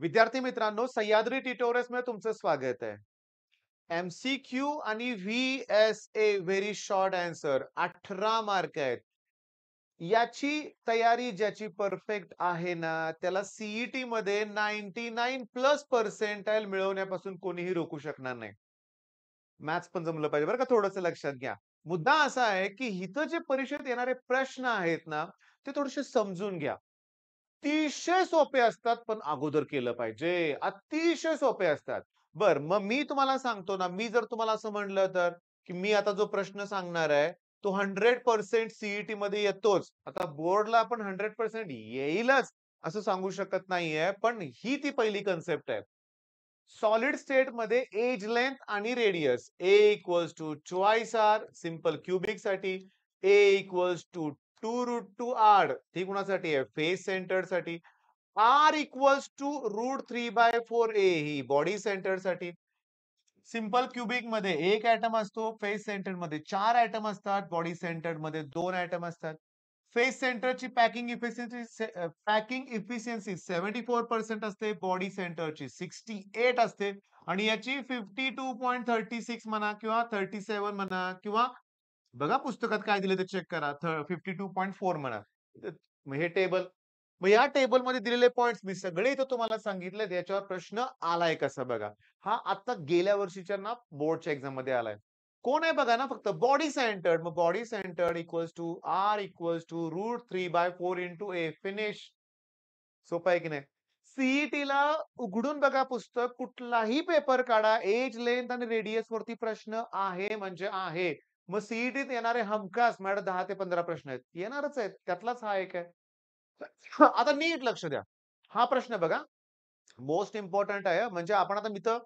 विद्यार्थी मित्रांनो, सह्याद्री ट्युटोरियल्स मध्ये तुमचं स्वागत आहे. एमसीक्यू आणि व्हीएसए व्हेरी शॉर्ट आन्सर 18 मार्क आहेत. याची तयारी ज्याची परफेक्ट आहे ना, त्याला सीईटी मध्ये 99 प्लस पर्सेंटाइल मिळवण्यापासून कोणीही रोखू शकणार नाही. मॅथ्स पण जमलं पाहिजे बरं का, थोडंसं लक्षात घ्या. मुद्दा असा आहे, की इथं जे परीक्षेत येणारे प्रश्न आहेत ना, ते थोडेसे समजून घ्या. अतिशय सोपे असतात, पण अगोदर केलं पाहिजे. अतिशय सोपे असतात. बरं, मग मी तुम्हाला सांगतो ना, मी जर तुम्हाला असं म्हटलं तर, की मी आता जो प्रश्न सांगणार आहे, तो 100% सीईटी मध्ये येतोच. आता बोर्डला आपण 100% येईलच असं सांगू शकत नाहीये, पण ही ती पहिली कन्सेप्ट आहे. सॉलिड स्टेट मध्ये एज लेंथ आणि radius a equals to twice r simple cubic साठी, ए इक्वल्स टू 2√2 r ही कुणासाठी आहे फेस सेंटर साठी, आर इक्वल्स टू √3/4 a ही बॉडी सेंटर साठी. सिंपल क्यूबिक मध्ये एक ऍटम असतो, फेस सेंटर मध्ये 4 ऍटम असतात, बॉडी सेंटर मध्ये 2 ऍटम असतात. फेस सेंटरची पॅकिंग इफिशियन्सी 74% असते, बॉडी सेंटरची 68 असते आणि याची 52.36 म्हणा किंवा 37 म्हणा किंवा बघा पुस्तकात काय दिले ते चेक करा. 52.4 म्हणा. मग हे टेबल, मग या टेबलमध्ये दिलेले पॉइंट्स मी सगळे इथं तुम्हाला सांगितले. याच्यावर प्रश्न आलाय कसा बघा. हा आता गेल्या वर्षीच्या ना बोर्डच्या एक्झाम मध्ये आलाय. कोण आहे बघा ना, फक्त बॉडी सेंटर्ड. मग body centred equals to r equals to √3/4 into a finish. सोपं आहे की नाही? सीईटी ला उघडून बघा पुस्तक, कुठलाही पेपर काढा, एज लेंथ आणि रेडियस वरती प्रश्न आहे म्हणजे आहे. मग सीईटीत येणारे हमखास मॅडम 10 ते 15 प्रश्न आहेत. येणारच आहेत. त्यातलाच हा एक आहे. आता नीट लक्ष द्या. हा प्रश्न बघा, मोस्ट इम्पोर्टंट आहे. म्हणजे आपण आता मी तर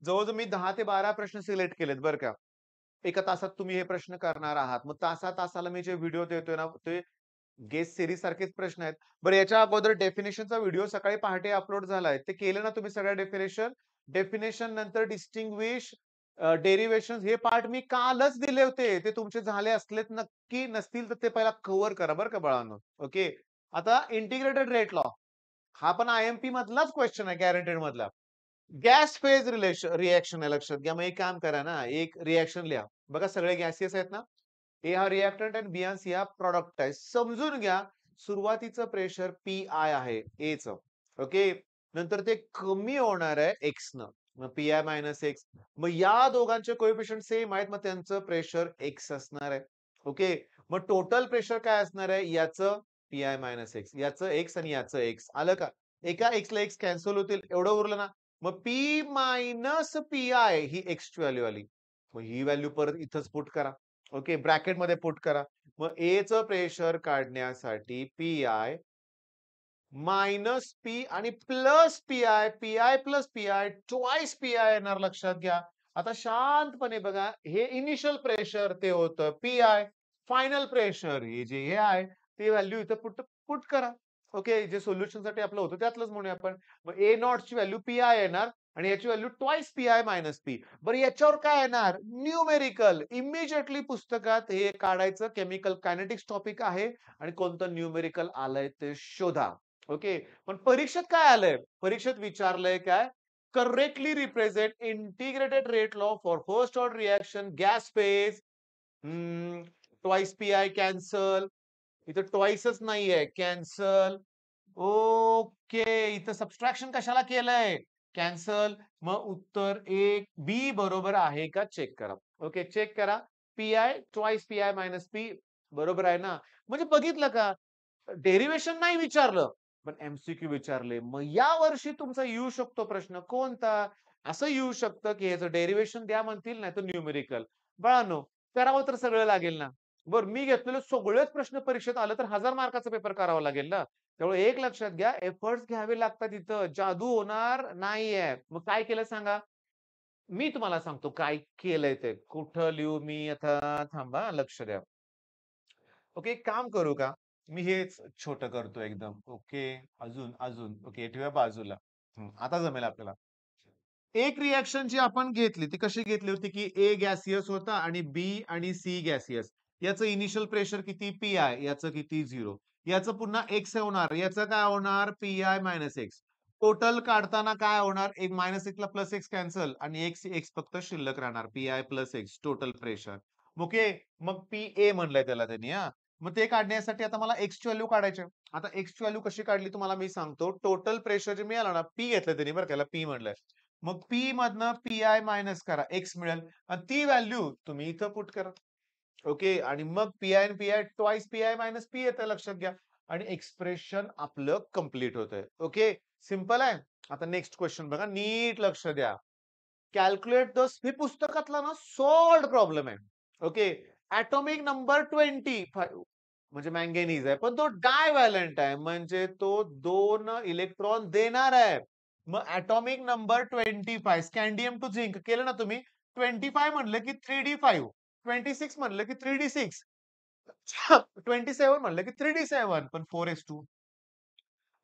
जवळजवळ मी 10 ते 12 प्रश्न सिलेक्ट केलेत बरं का. एका तासात तुम्ही हे प्रश्न करणार आहात. मग तासा-तासाला मी जे व्हिडिओ देतोय ना, ते गेस्ट सीरीज सारखेच प्रश्न आहेत. बरं, याच्या अगोदर डेफिनेशनचा व्हिडिओ सकाळी पहाटे अपलोड झालाय. ते केले ना तुम्ही सगळ्या डेफिनेशन? डेफिनेशन नंतर डिस्टिंग्विश, डेरिव्हेशन्स हे पार्ट मी कालच दिले होते. ते तुमचे झाले असलेत नक्की, नसतील तर ते पहिला कव्हर करा बरं का बाळांनो. ओके. आता इंटिग्रेटेड रेट लॉ हा पण आयएमपी मधलाच क्वेश्चन आहे, गॅरंटेड मधला. गॅस फेज रिएक्शन आहे, लक्षात घ्या. मग एक काम करा ना, एक रिएक्शन लिहा. बघा सगळे गॅसियस आहेत ना. ए हा रिएक्टंट आणि बी आणि सी हा प्रॉडक्ट आहे. समजून घ्या, सुरुवातीचं प्रेशर पी आय आहे एच. ओके. नंतर ते कमी होणार आहे एक्स न. मग पी आय मायनस एक्स. मग या दोघांचे कोएफिशियंट सेम आहेत, मग त्यांचं प्रेशर एक्स असणार आहे. ओके. मग टोटल प्रेशर काय असणार आहे? याचं पी आय मायनस एक्स, याचं एक्स आणि याचं एक्स. आलं का? एका एक्स ला एक्स कॅन्सल होतील, एवढं उरलं ना. मग पी मायनस पी आय ही एक्सची व्हॅल्यू आली. मग ही व्हॅल्यू परत इथंच पुट करा. ओके, ब्रॅकेट मध्ये पुट करा. मग ए च प्रेशर काढण्यासाठी पी आय मायनस पी आणि plus P I plus P I twice P I येणार, लक्षात घ्या. आता शांतपणे बघा, हे इनिशियल प्रेशर ते होतं पी आय, फायनल प्रेशर हे जे हे आहे ते व्हॅल्यू इथं पुट पुट करा. ओके, जे सोल्युशन साठी आपलं होतं त्यातलंच म्हणूया आपण. मग ए नॉट ची व्हॅल्यू पी आय येणार आणि याची value twice P I minus P. बरं, याच्यावर काय येणार? न्यूमेरिकल. इमिजिएटली पुस्तकात हे काढायचं, केमिकल कायनेटिक्स टॉपिक आहे आणि कोणतं न्यूमेरिकल आलंय ते शोधा. ओके. पण परीक्षेत काय आलंय? परीक्षेत विचारलंय काय? Correctly represent integrated rate law for first order reaction gas phase. Twice P I cancel. इथं ट्वाइसच नाहीये, कॅन्सल. ओके. इथं सबट्रॅक्शन कशाला केलंय? कॅन्सल. मग उत्तर एक बी बरोबर आहे का चेक करा. ओके, चेक करा. P I twice P I minus P बरोबर आहे ना. म्हणजे बघितलं का, डेरिव्हेशन नाही विचारलं, पण एमसीक्यू विचारले. मग या वर्षी तुमचा येऊ शकतो प्रश्न कोणता? असं येऊ शकतं की ह्याचं डेरिव्हेशन द्या म्हणतील, नाही तर न्यूमेरिकल. बाळांनो, करावं तर सगळं लागेल ना. बरं, मी घेतलेले सगळेच प्रश्न परीक्षेत आलं तर 1000 मार्काचा पेपर करावा लागेल ना. त्यामुळे एक लक्षात घ्या, एफर्ट्स घ्यावे लागतात इथं. जादू होणार नाहीये. मग काय केलं सांगा? मी तुम्हाला सांगतो काय केलंय ते. कुठं लिहू मी आता? थांबा, लक्ष द्या. ओके, एक काम करू का? मी हेच छोटं करतो एकदम. ओके. अजून, अजून. ओके, ठेवूया बाजूला. आता जमेल आपल्याला. एक रिएक्शन जी आपण घेतली ती कशी घेतली होती, की ए गॅसियस होता आणि बी आणि सी गॅसियस. याचं इनिशियल प्रेशर किती? P I. याचं किती? 0. याचं पुन्हा एक्स होणार. याचं काय होणार? P I minus x. Total काढताना काय होणार? एक -1 ला +x कॅन्सल आणि x फक्त शिल्लक राहणार. P-I plus x total pressure. Okay. मग पी-ए म्हणलंय त्याला त्यांनी हां. मग ते काढण्यासाठी आता मला एक्सची व्हॅल्यू काढायची आहे. आता एक्सची व्हॅल्यू कशी काढली तुम्हाला मी सांगतो. टोटल प्रेशर जे मिळालं ना, पी घेतलं त्यांनी बरं का, याला पी म्हणलंय. मग पी मधनं पी-आय मायनस करा, एक्स मिळेल आणि ती व्हॅल्यू तुम्ही इथं पुट करा. ओके. आणि मग पी-आय आणि P-I twice P-I minus P येतं लक्षात घ्या. आणि एक्सप्रेशन आपलं कंप्लीट होतंय. ओके. सिंपल आहे. आता नेक्स्ट क्वेश्चन बघा, नीट लक्ष द्या. कॅल्क्युलेट द हे पुस्तकातला ना सॉल्व्ड प्रॉब्लेम आहे. ओके. ॲटॉमिक नंबर 25 म्हणजे मॅंगॅनीज आहे. पण तो डायव्हॅलंट आहे. म्हणजे तो 2 इलेक्ट्रॉन देणार आहे. मग ॲटॉमिक नंबर 25 स्कँडियम टू झिंक केलं ना तुम्ही. 25 म्हणलं की 3d5 26 म्हणलं की 3d6 27 म्हणलं की 3d7 पण 4s2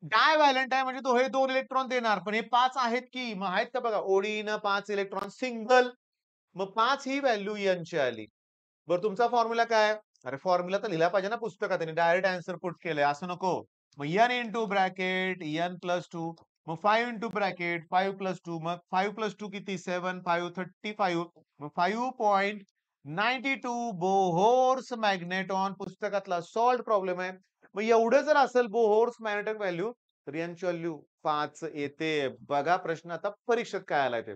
डायव्हॅलंट आहे म्हणजे तो हे 2 इलेक्ट्रॉन देणार. पण हे 5 आहेत की मग आहेत का बघा ओळीनं 5 इलेक्ट्रॉन सिंगल. मग 5 ही व्हॅल्यू एनची आली. बरं तुमचा फॉर्म्युला काय? अरे फॉर्म्युला तर लिहिला पाहिजे ना पुस्तकात त्यांनी डायरेक्ट आन्सर पुट केलंय असं नको. मग n into bracket n plus 2 मग 5 इंटू ब्रॅकेट 5 प्लस 2 मग 5 प्लस 2 किती 7 5 35 मग 5.92 बोहोर्स मॅग्नेटॉन पुस्तकातला सॉल्व्ड प्रॉब्लेम आहे. मग एवढं जर असेल बोहोर्स मॅग्नेटिक व्हॅल्यू तर यांची व्हॅल्यू 5 येते. बघा प्रश्न आता परीक्षेत काय आलाय ते.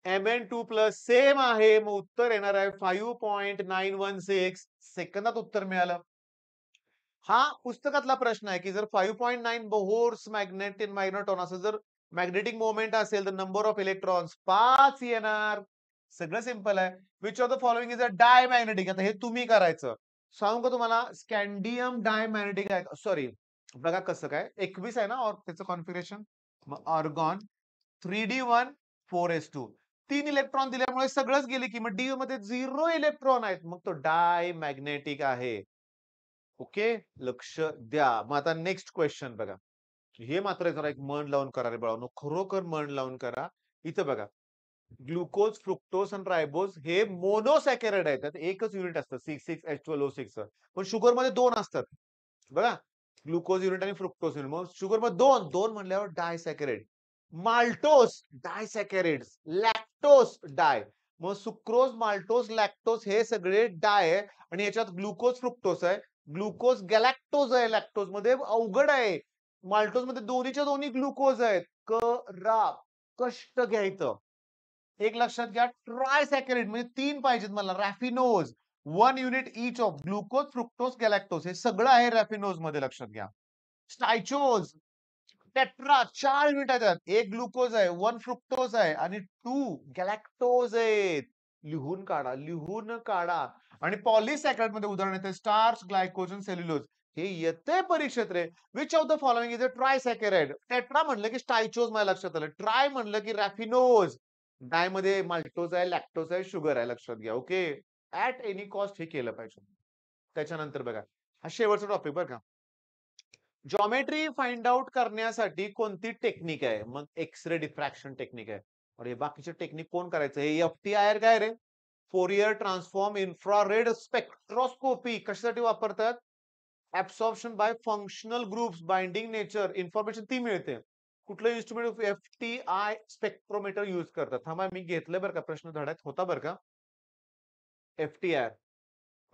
Mn2 प्लस सेम आहे. मग उत्तर येणार आहे 5.916 सेकंदात उत्तर मिळालं. हा पुस्तकातला प्रश्न आहे, की जर 5.9 बोहोर्स मॅग्नेटॉन असं जर मॅग्नेटिक मोमेंट असेल तर नंबर ऑफ इलेक्ट्रॉन्स 5 येणार. सगळं सिंपल आहे. Which of the following is a diamagnetic? आता हे तुम्ही करायचं. सांगू का तुम्हाला स्कँडियम डायमॅग्नेटिक आहे. सॉरी बघा कसं काय 21 आहे ना और त्याचं कॉन्फिगरेशन. मग आर्गॉन 3d1 4s2 3 इलेक्ट्रॉन दिल्यामुळे सगळंच गेले की मग डी मध्ये 0 इलेक्ट्रॉन आहेत. मग तो डायमॅग्नेटिक आहे. ओके. लक्ष द्या. मग आता नेक्स्ट क्वेश्चन बघा. हे मात्र जरा एक मन लावून करा रे बाळांनो. खरोखर मन लावून करा. इथं बघा. ग्लुकोज, फ्रुक्टोज आणि रायबोज हे मोनोसॅकराइड आहेत. त्यात एकच युनिट असतं 6,6H12O6 पण शुगरमध्ये 2 असतात. बघा. ग्लुकोज युनिट आणि फ्रुक्टोज युनिट. मग शुगरमध्ये 2 म्हणल्यावर डायसॅकराइड. माल्टोज डायसॅकराइड्स, लॅक्टोज डाय. मग सुक्रोज, माल्टोज, लॅक्टोज हे सगळे डाय आहे आणि याच्यात ग्लुकोज, फ्रुक्टोज आहे. ग्लुकोज गॅलॅक्टोज आहे लॅक्टोज मध्ये अवघड आहे. माल्टोज मध्ये दोन्हीच्या दोन्ही ग्लुकोज आहेत. करा. कष्ट घ्यायचं. एक लक्षात घ्या ट्रायसॅकराइड म्हणजे 3 पाहिजेत मला. Raffinose 1 unit each of glucose, fructose, galactose हे सगळं आहे रॅफिनोज मध्ये लक्षात घ्या. स्टायचोज टेट्रा 4 युनिट आहेत त्यात. 1 ग्लुकोज आहे, 1 फ्रुक्टोज आहे आणि 2 गॅलॅक्टोज आहेत. लिहून काढा, लिहून काढा. आणि पॉलिसॅकराइड मध्ये उदाहरण येते स्टार्च, ग्लायकोजन, सेल्युलोज. हे येते परीक्षेत रे. Which of the following is a trisaccharide? Tetra म्हणलं की स्टायचोज माझ्या लक्षात आलं. ट्राय म्हणलं की रॅफिनोज. डाय मध्ये माल्टोज आहे, लॅक्टोज आहे, शुगर आहे लक्षात घ्या. ओके. ॲट एनी कॉस्ट हे केलं पाहिजे. त्याच्यानंतर बघा. हा शेवटचा टॉपिक बरं का. जॉमेट्री फाइंड आउट करण्यासाठी कोणती टेक्निक आहे? मग एक्स-रे डिफ्रॅक्शन टेक्निक आहे. अरे बाकीचे टेक्निक कोण करायचं? हे एफ-टी-आय-आर काय रे? फोरियर ट्रान्सफॉर्म इन्फ्रारेड स्पेक्ट्रोस्कोपी कशासाठी वापरतात? Absorption by functional groups, binding nature, information ती मिळते. कुठलं इन्स्ट्रुमेंट एफ-टी-आय स्पेक्ट्रोमीटर यूज करतात. थांबा मी घेतलंय बरं का प्रश्न धड्यात होता बरं का. F-T-I.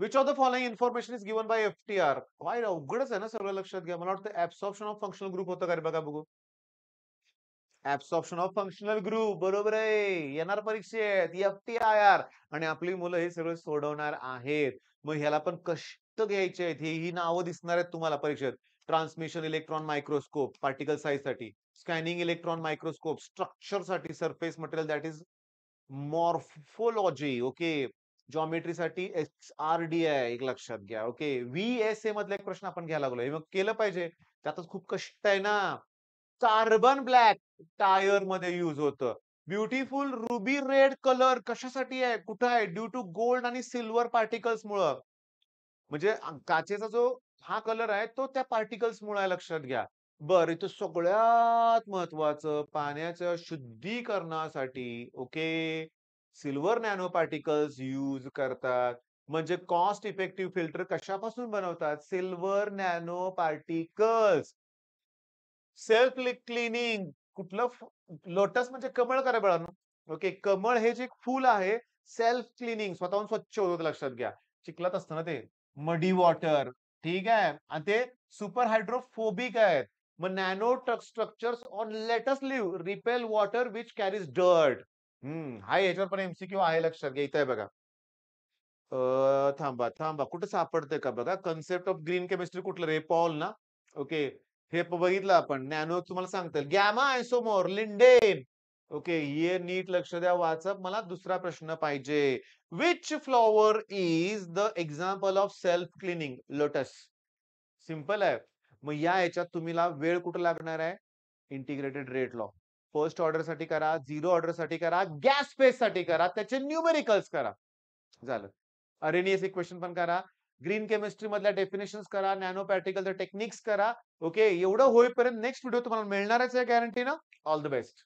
Which of the following information is given bye F-T-R? काय अवघडच आहे ना सगळं लक्षात घ्या. मला वाटतं ॲब्सॉर्प्शन ऑफ फंक्शनल ग्रुप होतं का रे बघा बघू. ॲब्सॉर्प्शन ऑफ फंक्शनल ग्रुप बरोबर आहे. येणार परीक्षेत एफ-टी-आय-आर आणि आपली मुलं हे सगळं सोडवणार आहेत. मग ह्याला पण कष्ट घ्यायचे आहेत. ही नावं दिसणार आहेत तुम्हाला परीक्षेत. Transmission electron microscope particle size साठी, स्कॅनिंग इलेक्ट्रॉन मायक्रोस्कोप स्ट्रक्चर साठी, surface material that is morphology okay. जॉमेट्रीसाठी एच-आर-डी आहे एक लक्षात घ्या. ओके. व्ही-एस-ए मधला एक प्रश्न आपण घ्यायला लागलो. हे मग केलं पाहिजे. त्यातच खूप कष्ट आहे ना. कार्बन ब्लॅक टायर मध्ये यूज होतं. ब्युटिफुल रुबी रेड कलर कशासाठी आहे? कुठं आहे? ड्यू टू गोल्ड आणि सिल्वर पार्टिकल्स मुळे. म्हणजे काचेचा जो हा कलर आहे तो त्या पार्टिकल्स मुळे आहे लक्षात घ्या. बरं इथं सगळ्यात महत्वाचं पाण्याच्या शुद्धीकरणासाठी okay silver nano particles use करतात. म्हणजे कॉस्ट इफेक्टिव्ह फिल्टर कशापासून बनवतात? Silver nano particles. Self cleaning कुठलं लोटस म्हणजे कमळ करा बाळांनो. ओके, कमळ हे जे फूल आहे, सेल्फ क्लिनिंग स्वतःहून स्वच्छ होतं लक्षात घ्या. चिखलात असतं ना ते. मडी वॉटर ठीक आहे. आणि ते सुपर हायड्रोफोबिक आहेत. मग nano structures on lotus leave repel water which carries dirt. हा याच्यावर पण एमसीक्यू आहे लक्षात घ्या. इथे आहे बघा. थांबा, थांबा. कुठे सापडतंय का बघा. कन्सेप्ट ऑफ ग्रीन केमिस्ट्री कुठलं रे? पॉल ना? ओके. हे बघितलं आपण. नॅनो तुम्हाला सांगतं. Gamma isomer, lindane. ओके. हे नीट लक्ष द्या वाचक. मला दुसरा प्रश्न पाहिजे. Which flower is the example of self cleaning? Lotus. Simple आहे. मग या ह्याच्यात तुम्हाला वेळ कुठं लागणार आहे? Integrated rate law. First order साठी करा, झिरो ऑर्डर साठी करा, गॅस स्पेस साठी करा, त्याचे न्यूमेरिकल्स करा. झालं. अरेनियस इक्वेशन पण करा. ग्रीन केमिस्ट्री मधल्या डेफिनेशन्स करा. नॅनो पार्टिकलच्या टेक्निक्स करा. ओके. एवढं होईपर्यंत नेक्स्ट व्हिडिओ तुम्हाला मिळणारच आहे गॅरंटी ना. All the best.